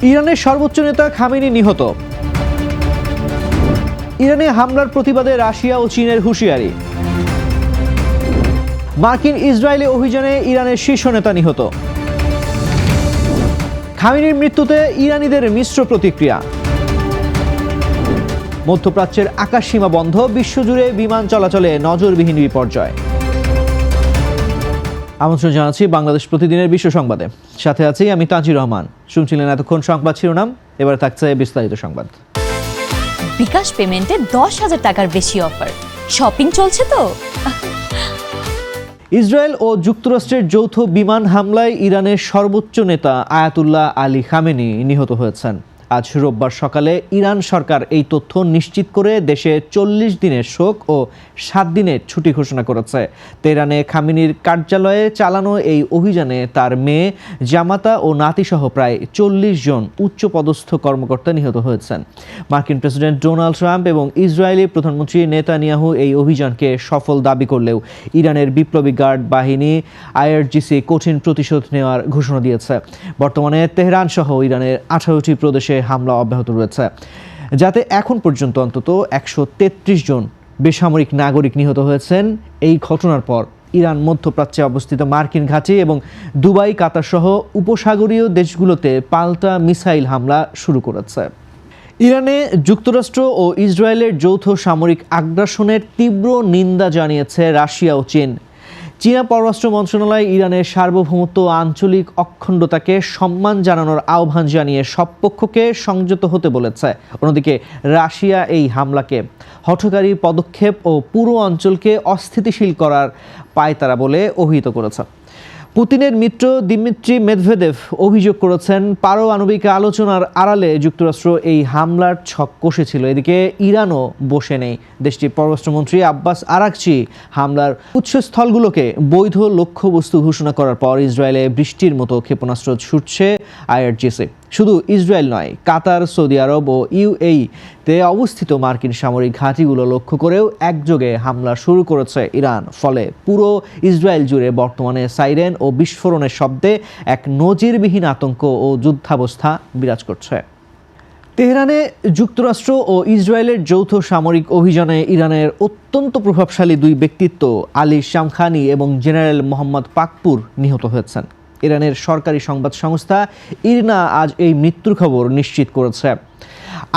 ইরানের সর্বোচ্চ নেতা খামেনি নিহত। ইরানে হামলার প্রতিবাদে রাশিয়া ও চীনের হুঁশিয়ারি। মার্কিন ইসরায়েলি অভিযানে ইরানের শীর্ষ নেতা নিহত। খামেনির মৃত্যুতে ইরানিদের মিশ্র প্রতিক্রিয়া। মধ্যপ্রাচ্যের আকাশসীমা বন্ধ, বিশ্বজুড়ে বিমান চলাচলে নজরবিহীন বিপর্যয়। আমন্ত্রণ জানাচ্ছি বাংলাদেশ প্রতিদিনের বিশ্ব সংবাদে। সাথে আছি আমি তাজির রহমান। শুনছিলেন এতক্ষণ সংবাদ শিরোনাম, এবার থাকছে বিস্তারিত সংবাদ। বিকাশ পেমেন্টে 10,000 টাকার বেশি অফার, শপিং চলছে তো। ইসরায়েল ও যুক্তরাষ্ট্রের যৌথ বিমান হামলায় ইরানের সর্বোচ্চ নেতা আয়াতুল্লাহ আলী খামেনি নিহত হয়েছেন। আজ রোববার সকালে ইরান সরকার এই তথ্য নিশ্চিত করে দেশে 40 দিনের শোক ও 7 দিনের ছুটি ঘোষণা করেছে। তেহরানে খামেনির কার্যালয়ে চালানো এই অভিযানে তার মেয়ে, জামাতা ও নাতিসহ প্রায় 40 জন উচ্চপদস্থ কর্মকর্তা নিহত হয়েছেন। মার্কিন প্রেসিডেন্ট ডোনাল্ড ট্রাম্প এবং ইসরায়েলি প্রধানমন্ত্রী নেতানিয়াহু এই অভিযানকে সফল দাবি করলেও ইরানের বিপ্লবী গার্ড বাহিনী IRGC কঠিন প্রতিশোধ নেওয়ার ঘোষণা দিয়েছে। বর্তমানে তেহরান সহ ইরানের 18টি প্রদেশে হামলা অব্যাহত রয়েছে, যাতে এখন পর্যন্ত অন্তত 133 জন বেসামরিক নাগরিক নিহত হয়েছেন। এই ঘটনার পর ইরান মধ্যপ্রাচ্যে অবস্থিত মার্কিন ঘাঁটি এবং দুবাই, কাতার সহ উপসাগরীয় দেশগুলোতে পাল্টা মিসাইল হামলা শুরু করেছে। ইরানে যুক্তরাষ্ট্র ও ইসরায়েলের যৌথ সামরিক আগ্রাসনের তীব্র নিন্দা জানিয়েছে রাশিয়া ও চীন। চীনা পররাষ্ট্র মন্ত্রণালয় ইরানের সার্বভৌমত্ব ও আঞ্চলিক অখণ্ডতাকে সম্মান জানানোর আহ্বান জানিয়ে সব পক্ষকে সংযত হতে বলেছে। অন্যদিকে রাশিয়া এই হামলাকে হঠকারী পদক্ষেপ ও পুরো অঞ্চলকে অস্থিতিশীল করার পায়তারা বলে অভিহিত করেছে। পুতিনের মিত্র দিমিত্রি মেদভেদেভ অভিযোগ করেছেন, পারমাণবিক আলোচনার আড়ালে যুক্তরাষ্ট্র এই হামলার ছক কষেছিল। এদিকে ইরানও বসে নেই। দেশটির পররাষ্ট্রমন্ত্রী আব্বাস আরাকচি হামলার উৎসস্থলগুলোকে বৈধ লক্ষ্যবস্তু ঘোষণা করার পর ইসরায়েলে বৃষ্টির মতো ক্ষেপণাস্ত্র ছুটছে IRGC। শুধু ইসরায়েল নয়, কাতার, সৌদি আরব ও UAE-তে অবস্থিত মার্কিন সামরিক ঘাঁটিগুলো লক্ষ্য করেও একযোগে হামলা শুরু করেছে ইরান। ফলে পুরো ইসরায়েল জুড়ে বর্তমানে সাইরেন ও বিস্ফোরণের শব্দে এক নজিরবিহীন আতঙ্ক ও যুদ্ধাবস্থা বিরাজ করছে। তেহরানে যুক্তরাষ্ট্র ও ইসরায়েলের যৌথ সামরিক অভিযানে ইরানের অত্যন্ত প্রভাবশালী দুই ব্যক্তিত্ব আলী শামখানি এবং জেনারেল মোহাম্মদ পাকপুর নিহত হয়েছেন। ইরানের সরকারি সংবাদ সংস্থা ইরনা আজ এই মৃত্যুর খবর নিশ্চিত করেছে।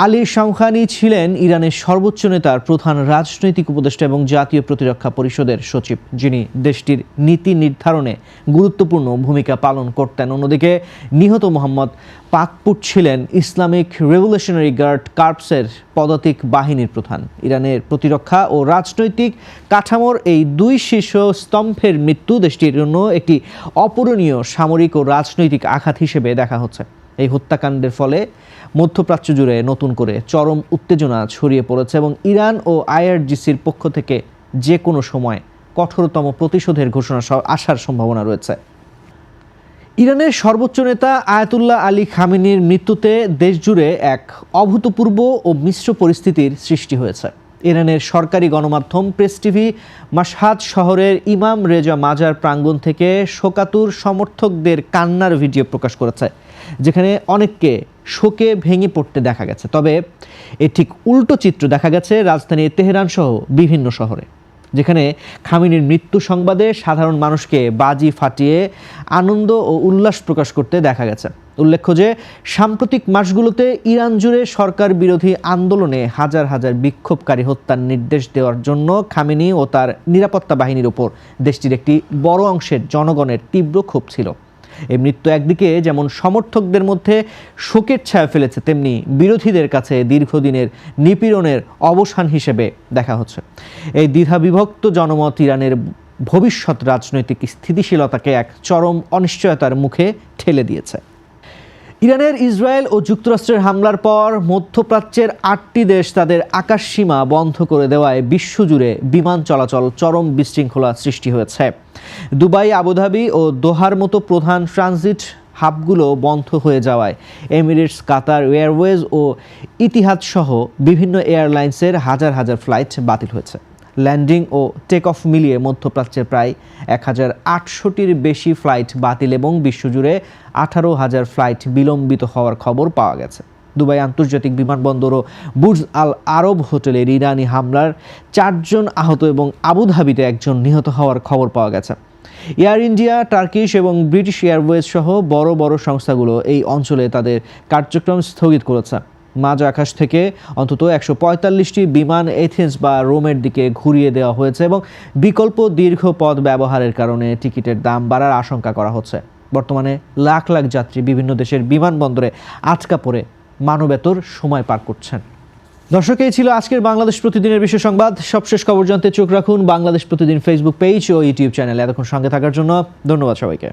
আলী শামখানি ছিলেন ইরানের সর্বোচ্চ নেতার প্রধান রাজনৈতিক উপদেষ্টা এবং জাতীয় প্রতিরক্ষা পরিষদের সচিব, যিনি দেশটির নীতি নির্ধারণে গুরুত্বপূর্ণ ভূমিকা পালন করতেন। অন্যদিকে নিহত মোহাম্মদ পাকপুর ছিলেন ইসলামিক রেভলিউশনারি গার্ড কর্পসের পদাতিক বাহিনীর প্রধান। ইরানের প্রতিরক্ষা ও রাজনৈতিক কাঠামোর এই দুই শীর্ষ স্তম্ভের মৃত্যু দেশটির জন্য একটি অপূরণীয় সামরিক ও রাজনৈতিক আঘাত হিসেবে দেখা হচ্ছে। এই হত্যাকাণ্ডের ফলে মধ্যপ্রাচ্য জুড়ে নতুন করে চরম উত্তেজনা ছড়িয়ে পড়েছে এবং ইরান ও IRGCর পক্ষ থেকে যে কোনো সময় কঠোরতম প্রতিশোধের ঘোষণা আসার সম্ভাবনা রয়েছে। ইরানের সর্বোচ্চ নেতা আয়াতুল্লাহ আলী খামেনির মৃত্যুতে দেশজুড়ে এক অভূতপূর্ব ও মিশ্র পরিস্থিতির সৃষ্টি হয়েছে। ইরানের সরকারি গণমাধ্যম প্রেস টিভি মাশহাদ শহরের ইমাম রেজা মাজার প্রাঙ্গণ থেকে শোকাতুর সমর্থকদের কান্নার ভিডিও প্রকাশ করেছে, যেখানে অনেককে শোকে ভেঙে পড়তে দেখা গেছে। তবে এর ঠিক উল্টো চিত্র দেখা গেছে রাজধানী তেহরান সহ বিভিন্ন শহরে, যেখানে খামেনির মৃত্যু সংবাদে সাধারণ মানুষকে বাজি ফাটিয়ে আনন্দ ও উল্লাস প্রকাশ করতে দেখা গেছে। উল্লেখ্য যে সাম্প্রতিক মাসগুলোতে ইরান জুড়ে সরকার বিরোধী আন্দোলনে হাজার হাজার বিক্ষোভকারী হত্যার নির্দেশ দেওয়ার জন্য খামেনি ও তার নিরাপত্তা বাহিনীর উপর দেশটির একটি বড় অংশের জনগণের তীব্র ক্ষোভ ছিল। এই মৃত্যু একদিকে যেমন সমর্থকদের মধ্যে শোকের ছায়া ফেলেছে, তেমনি বিরোধীদের কাছে দীর্ঘদিনের নিপীড়নের অবসান হিসেবে দেখা হচ্ছে। এই দ্বিধাবিভক্ত জনমত ইরানের ভবিষ্যৎ রাজনৈতিক স্থিতিশীলতাকে এক চরম অনিশ্চয়তার মুখে ঠেলে দিয়েছে। ইরানের ইসরায়েল ও যুক্তরাষ্ট্রের হামলার পর মধ্যপ্রাচ্যের 8টি দেশ তাদের আকাশসীমা বন্ধ করে দেওয়ায় বিশ্বজুড়ে বিমান চলাচল চরম বিশৃঙ্খলা সৃষ্টি হয়েছে। দুবাই, আবুধাবি ও দোহার মতো প্রধান ট্রানজিট হাবগুলো বন্ধ হয়ে যাওয়ায় এমিরেটস, কাতার এয়ারওয়েজ ও ইতিহাদ সহ বিভিন্ন এয়ারলাইন্সের হাজার হাজার ফ্লাইট বাতিল হয়েছে। ল্যান্ডিং ও টেক অফ মিলিয়ে মধ্যপ্রাচ্যের প্রায় 1,800টির বেশি ফ্লাইট বাতিল এবং বিশ্বজুড়ে 18,000 ফ্লাইট বিলম্বিত হওয়ার খবর পাওয়া গেছে। দুবাই আন্তর্জাতিক বিমানবন্দর ও বুর্জ আল আরব হোটেলের ইরানি হামলার 4 জন আহত এবং আবুধাবিতে 1 জন নিহত হওয়ার খবর পাওয়া গেছে। এয়ার ইন্ডিয়া, টার্কিশ এবং ব্রিটিশ এয়ারওয়েজ সহ বড় বড় সংস্থাগুলো এই অঞ্চলে তাদের কার্যক্রম স্থগিত করেছে। মাঝ আকাশ থেকে অন্তত 145টি বিমান এথেন্স বা রোমের দিকে ঘুরিয়ে দেওয়া হয়েছে এবং বিকল্প দীর্ঘ পথ ব্যবহারের কারণে টিকিটের দাম বাড়ার আশঙ্কা করা হচ্ছে। বর্তমানে লাখ লাখ যাত্রী বিভিন্ন দেশের বিমানবন্দরে আটকা পড়ে মানবেতর সময় পার করছেন। দর্শক, এই ছিল আজকের বাংলাদেশ প্রতিদিনের বিশেষ সংবাদ। সবশেষ খবর জানতে চোখ রাখুন বাংলাদেশ প্রতিদিন ফেসবুক পেজ ও ইউটিউব চ্যানেলে। এতক্ষণ সঙ্গে থাকার জন্য ধন্যবাদ সবাইকে।